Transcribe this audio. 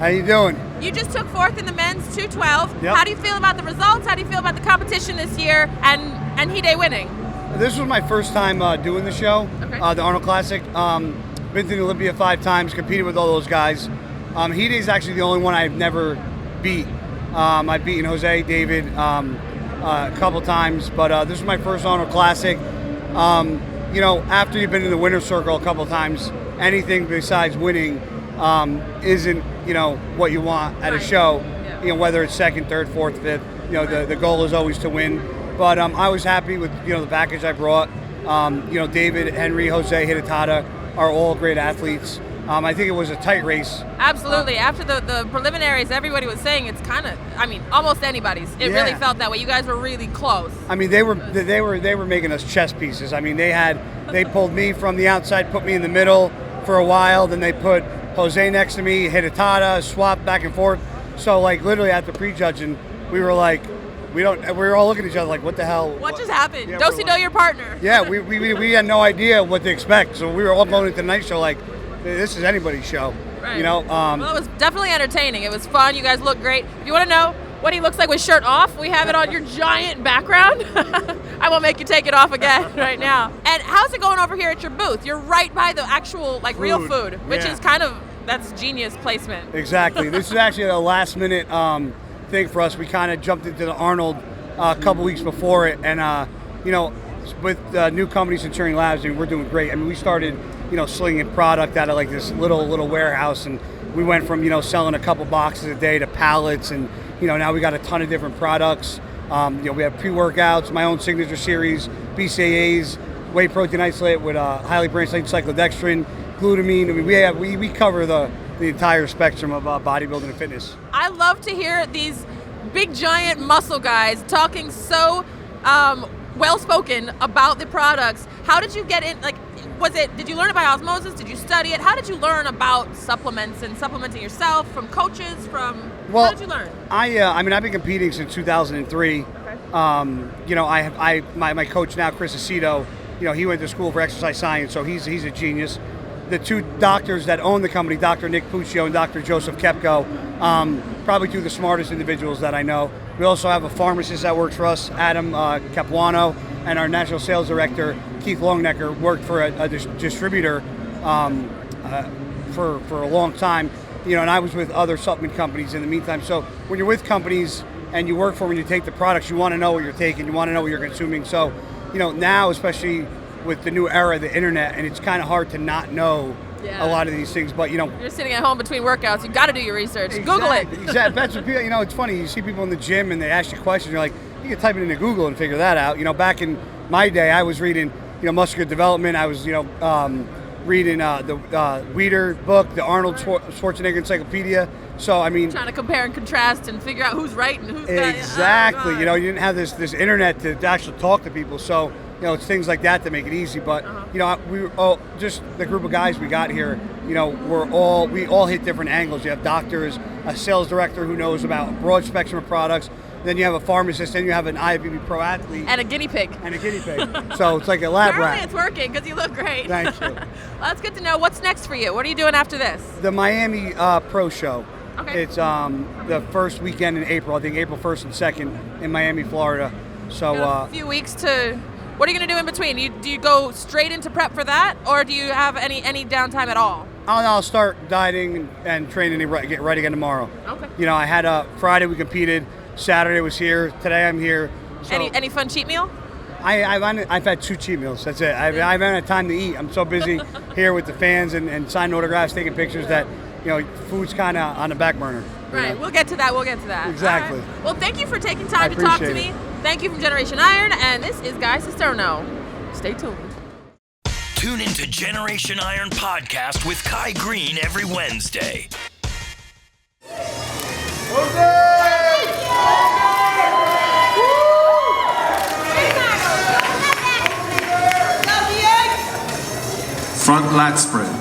How you doing? You just took fourth in the men's 212. Yep. How do you feel about the results? How do you feel about the competition this year and Hide winning? This was my first time doing the show, the Arnold Classic. Been to the Olympia 5 times, competed with all those guys. Hide is actually the only one I've never beat. I've beaten Jose, David a couple times, but this is my first Arnold Classic. You know, after you've been in the winner's circle a couple times, anything besides winning isn't, you know, what you want at a show. Yeah. You know, whether it's second, third, fourth, fifth. You know, the goal is always to win. But I was happy with, you know, the package I brought. You know, David, Henry, Jose, Hidetada are all great athletes. I think it was a tight race. Absolutely. After the preliminaries, everybody was saying it's kind of, I mean, almost anybody's. It really felt that way. You guys were really close. I mean, they were making us chess pieces. I mean, they pulled me from the outside, put me in the middle for a while. Then they put Jose next to me, Hidetada, swapped back and forth. So like literally after prejudging, we were like, we were all looking at each other like, what the hell? What just happened? Yeah, Don't you know your partner? Yeah, we had no idea what to expect. So we were all going into the night show like, this is anybody's show. Right. You know. Well, it was definitely entertaining. It was fun. You guys look great. If you want to know what he looks like with shirt off, we have it on your giant background. I won't make you take it off again right now. And how's it going over here at your booth? You're right by the actual real food, which is kind of, that's genius placement. Exactly. This is actually a last minute thing for us. We kind of jumped into the Arnold a couple weeks before it, and you know, with new companies Centurion Labs, I mean, we're doing great. I mean, we started, you know, slinging product out of like this little warehouse, and we went from, you know, selling a couple boxes a day to pallets, and you know, now we got a ton of different products. You know, we have pre-workouts, my own signature series, BCAAs, whey protein isolate with highly branched chain cyclodextrin, glutamine. I mean, we cover the entire spectrum of bodybuilding and fitness. I love to hear these big giant muscle guys talking so well-spoken about the products. How did you get in, like, did you learn it by osmosis? Did you study it? How did you learn about supplements and supplementing yourself from coaches, how did you learn? I mean, I've been competing since 2003. Okay. You know, my coach now, Chris Cisternino, you know, he went to school for exercise science, so he's a genius. The two doctors that own the company, Dr. Nick Puccio and Dr. Joseph Kepko, probably two of the smartest individuals that I know. We also have a pharmacist that works for us, Adam Capuano, and our national sales director, Keith Longnecker, worked for a distributor for a long time. You know, and I was with other supplement companies in the meantime. So when you're with companies and you work for them and you take the products, you want to know what you're taking, you want to know what you're consuming. So, you know, now, especially with the new era of the internet, and it's kind of hard to not know a lot of these things, but you know, you're sitting at home between workouts, you got to do your research. Google it. Exactly. That's what people, you know, it's funny, you see people in the gym and they ask you questions, you're like, you can type it into Google and figure that out. You know, back in my day, I was reading, you know, muscular development. I was, you know, reading the Weider book, the Arnold Schwarzenegger Encyclopedia. So I mean, trying to compare and contrast and figure out who's right and who's exactly. You know, you didn't have this internet to actually talk to people, so you know, it's things like that make it easy. But you know, we all, just the group of guys we got here, you know, we all hit different angles. You have doctors, a sales director who knows about a broad spectrum of products. Then you have a pharmacist, then you have an IFBB pro athlete. And a guinea pig. So it's like a lab rat. Apparently it's working because you look great. Thank you. Well, that's good to know. What's next for you? What are you doing after this? The Miami Pro Show. Okay. It's the first weekend in April, I think April 1st and 2nd in Miami, Florida. So a few weeks to, what are you going to do in between? Do you go straight into prep for that, or do you have any downtime at all? I'll start dieting and training and get ready again tomorrow. Okay. You know, I had Friday we competed. Saturday was here. Today I'm here. So any fun cheat meal? I've had 2 cheat meals. That's it. I haven't had time to eat. I'm so busy here with the fans and signing autographs, taking pictures that, you know, food's kind of on the back burner. Right. Know? We'll get to that. Exactly. Right. Well, thank you for taking time to talk to me. Thank you from Generation Iron, and this is Guy Cisternino. Stay tuned. Tune into Generation Iron Podcast with Kai Green every Wednesday. Front lat spread.